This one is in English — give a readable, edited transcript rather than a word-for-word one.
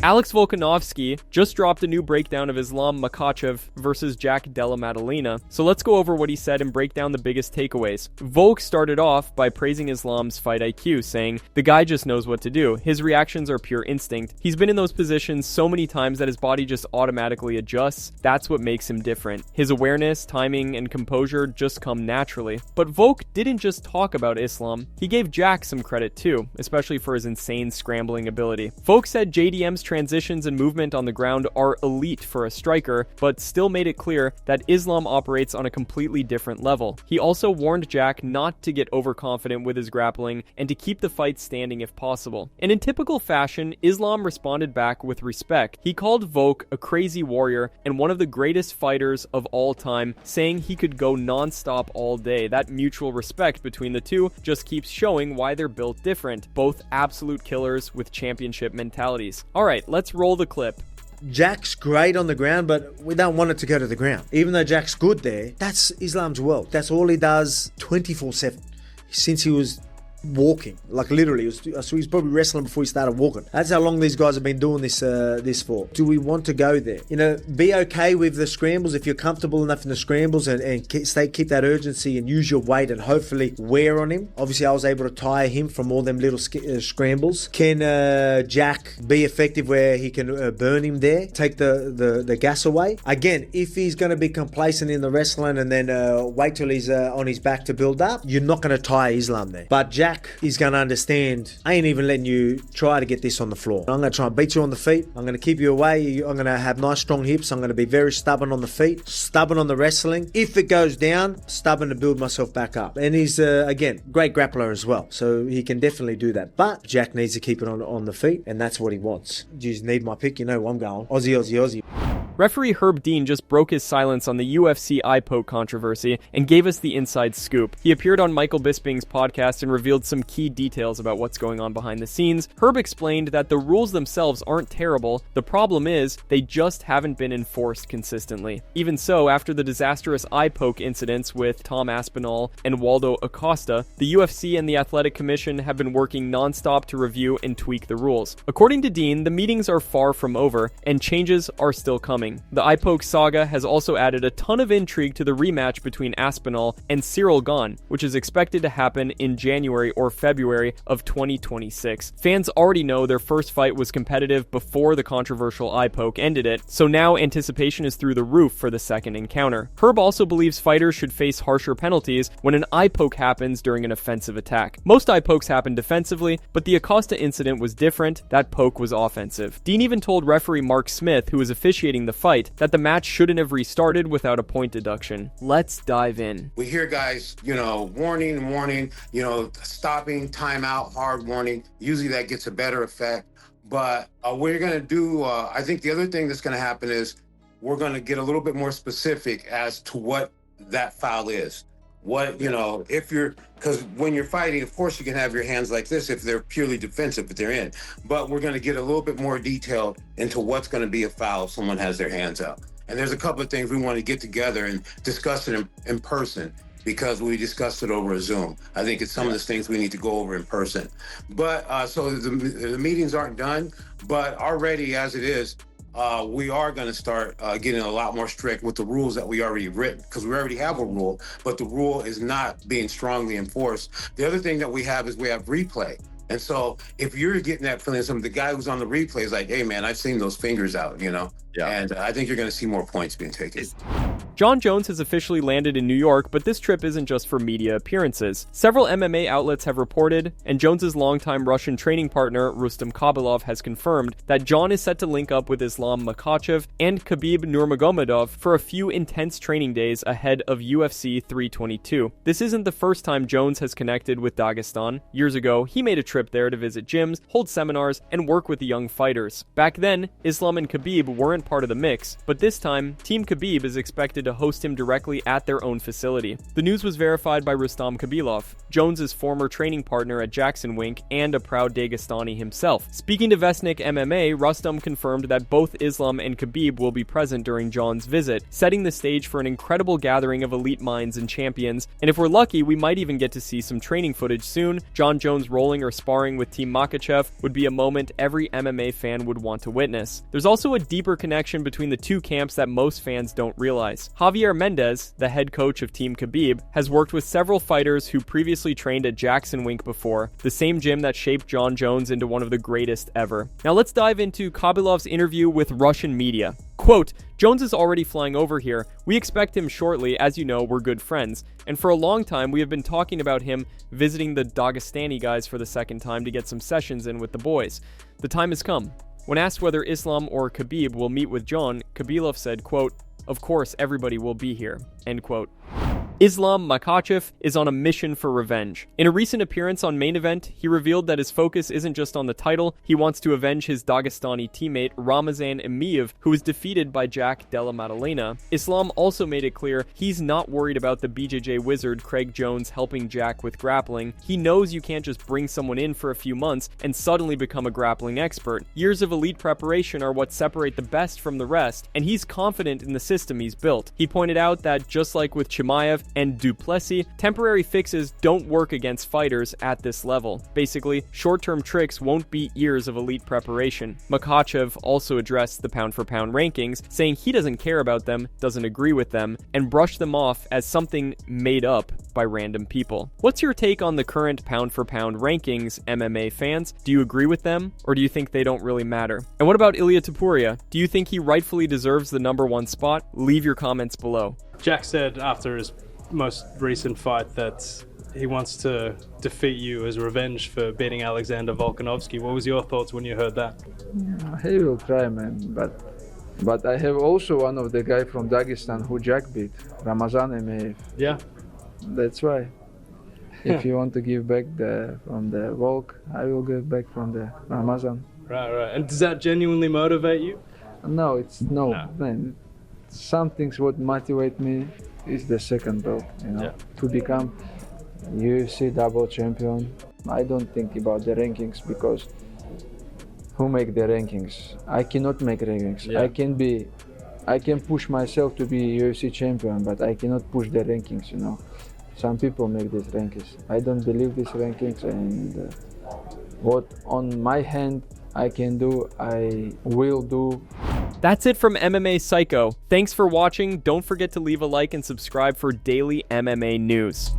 Alex Volkanovski just dropped a new breakdown of Islam Makhachev versus Jack Della Maddalena, so let's go over what he said and break down the biggest takeaways. Volk started off by praising Islam's fight IQ, saying, "The guy just knows what to do. His reactions are pure instinct. He's been in those positions so many times that his body just automatically adjusts. That's what makes him different. His awareness, timing, and composure just come naturally." But Volk didn't just talk about Islam. He gave Jack some credit too, especially for his insane scrambling ability. Volk said JDM's transitions and movement on the ground are elite for a striker, but still made it clear that Islam operates on a completely different level. He also warned Jack not to get overconfident with his grappling and to keep the fight standing if possible. And in typical fashion, Islam responded back with respect. He called Volk a crazy warrior and one of the greatest fighters of all time, saying he could go non-stop all day. That mutual respect between the two just keeps showing why they're built different, both absolute killers with championship mentalities. Alright, let's roll the clip. Jack's great on the ground, but we don't want it to go to the ground. Even though Jack's good there, that's Islam's world. That's all he does 24/7. Since he was walking, like literally, so he's probably wrestling before he started walking. That's how long these guys have been doing this for. Do we want to go there? Be okay with the scrambles if you're comfortable enough in the scrambles and keep that urgency and use your weight and hopefully wear on him. Obviously, I was able to tire him from all them little scrambles. Can Jack be effective where he can burn him there, take the gas away? Again, if he's going to be complacent in the wrestling and then wait till he's on his back to build up, you're not going to tire Islam there. But Jack is going to understand, I ain't even letting you try to get this on the floor. I'm going to try and beat you on the feet. I'm going to keep you away. I'm going to have nice strong hips. I'm going to be very stubborn on the feet, stubborn on the wrestling. If it goes down, stubborn to build myself back up. And he's, again, great grappler as well. So he can definitely do that. But Jack needs to keep it on the feet, and that's what he wants. You just need my pick. You know where I'm going. Aussie, Aussie, Aussie. Referee Herb Dean just broke his silence on the UFC eye poke controversy and gave us the inside scoop. He appeared on Michael Bisping's podcast and revealed some key details about what's going on behind the scenes. Herb explained that the rules themselves aren't terrible. The problem is they just haven't been enforced consistently. Even so, after the disastrous eye poke incidents with Tom Aspinall and Waldo Acosta, the UFC and the Athletic Commission have been working non-stop to review and tweak the rules. According to Dean, the meetings are far from over and changes are still coming. The eye poke saga has also added a ton of intrigue to the rematch between Aspinall and Cyril Gane, which is expected to happen in January or February of 2026. Fans already know their first fight was competitive before the controversial eye poke ended it, so now anticipation is through the roof for the second encounter. Herb also believes fighters should face harsher penalties when an eye poke happens during an offensive attack. Most eye pokes happen defensively, but the Acosta incident was different. That poke was offensive. Dean even told referee Mark Smith, who was officiating the fight, that the match shouldn't have restarted without a point deduction. Let's dive in. We hear guys, warning, stopping, timeout, hard warning. Usually that gets a better effect. But what you're going to do, I think the other thing that's going to happen is we're going to get a little bit more specific as to what that foul is. Because when you're fighting, of course you can have your hands like this if they're purely defensive, if they're in. But we're going to get a little bit more detailed into what's going to be a foul if someone has their hands out. And there's a couple of things we want to get together and discuss it in person, because we discussed it over a Zoom. I think it's some of the things we need to go over in person. But so the meetings aren't done, but already as it is, we are going to start getting a lot more strict with the rules that we already written, because we already have a rule, but the rule is not being strongly enforced. The other thing that we have is we have replay. And so if you're getting that feeling, the guy who's on the replay is like, hey man, I've seen those fingers out, Yeah. And I think you're going to see more points being taken. Jon Jones has officially landed in New York, but this trip isn't just for media appearances. Several MMA outlets have reported, and Jones's longtime Russian training partner, Rustam Khabilov, has confirmed that Jon is set to link up with Islam Makhachev and Khabib Nurmagomedov for a few intense training days ahead of UFC 322. This isn't the first time Jones has connected with Dagestan. Years ago, he made a trip there to visit gyms, hold seminars, and work with the young fighters. Back then, Islam and Khabib weren't part of the mix, but this time, Team Khabib is expected to to host him directly at their own facility. The news was verified by Rustam Khabilov, Jones's former training partner at Jackson Wink and a proud Dagestani himself. Speaking to Vestnik MMA, Rustam confirmed that both Islam and Khabib will be present during Jon's visit, setting the stage for an incredible gathering of elite minds and champions, and if we're lucky, we might even get to see some training footage soon. Jon Jones rolling or sparring with Team Makhachev would be a moment every MMA fan would want to witness. There's also a deeper connection between the two camps that most fans don't realize. Javier Mendez, the head coach of Team Khabib, has worked with several fighters who previously trained at Jackson Wink before, the same gym that shaped Jon Jones into one of the greatest ever. Now let's dive into Khabilov's interview with Russian media. Quote, "Jones is already flying over here. We expect him shortly. As you know, we're good friends. And for a long time, we have been talking about him visiting the Dagestani guys for the second time to get some sessions in with the boys. The time has come." When asked whether Islam or Khabib will meet with Jon, Khabilov said, quote, "Of course, everybody will be here." End quote. Islam Makhachev is on a mission for revenge. In a recent appearance on Main Event, he revealed that his focus isn't just on the title, he wants to avenge his Dagestani teammate Ramazan Emeev, who was defeated by Jack Della Maddalena. Islam also made it clear he's not worried about the BJJ wizard Craig Jones helping Jack with grappling. He knows you can't just bring someone in for a few months and suddenly become a grappling expert. Years of elite preparation are what separate the best from the rest, and he's confident in the system he's built. He pointed out that just like with Chimaev and Duplessis, temporary fixes don't work against fighters at this level. Basically, short-term tricks won't beat years of elite preparation. Makhachev also addressed the pound-for-pound rankings, saying he doesn't care about them, doesn't agree with them, and brushed them off as something made up by random people. What's your take on the current pound-for-pound rankings, MMA fans? Do you agree with them, or do you think they don't really matter? And what about Ilia Topuria? Do you think he rightfully deserves the #1 spot? Leave your comments below. Jack said after his most recent fight that he wants to defeat you as revenge for beating Alexander Volkanovski. What was your thoughts when you heard that? Yeah, he will try, man, but I have also one of the guy from Dagestan who Jack beat, Ramazan Emeev. Yeah. That's why. If you want to give back from the Volk, I will give back from the Ramazan. Right. And does that genuinely motivate you? No, man. Some things what motivate me is the second belt, to become UFC double champion. I don't think about the rankings because who make the rankings? I cannot make rankings. Yeah. I can push myself to be UFC champion, but I cannot push the rankings, Some people make these rankings. I don't believe these rankings, and what on my hand I can do, I will do. That's it from MMA Psycho. Thanks for watching. Don't forget to leave a like and subscribe for daily MMA news.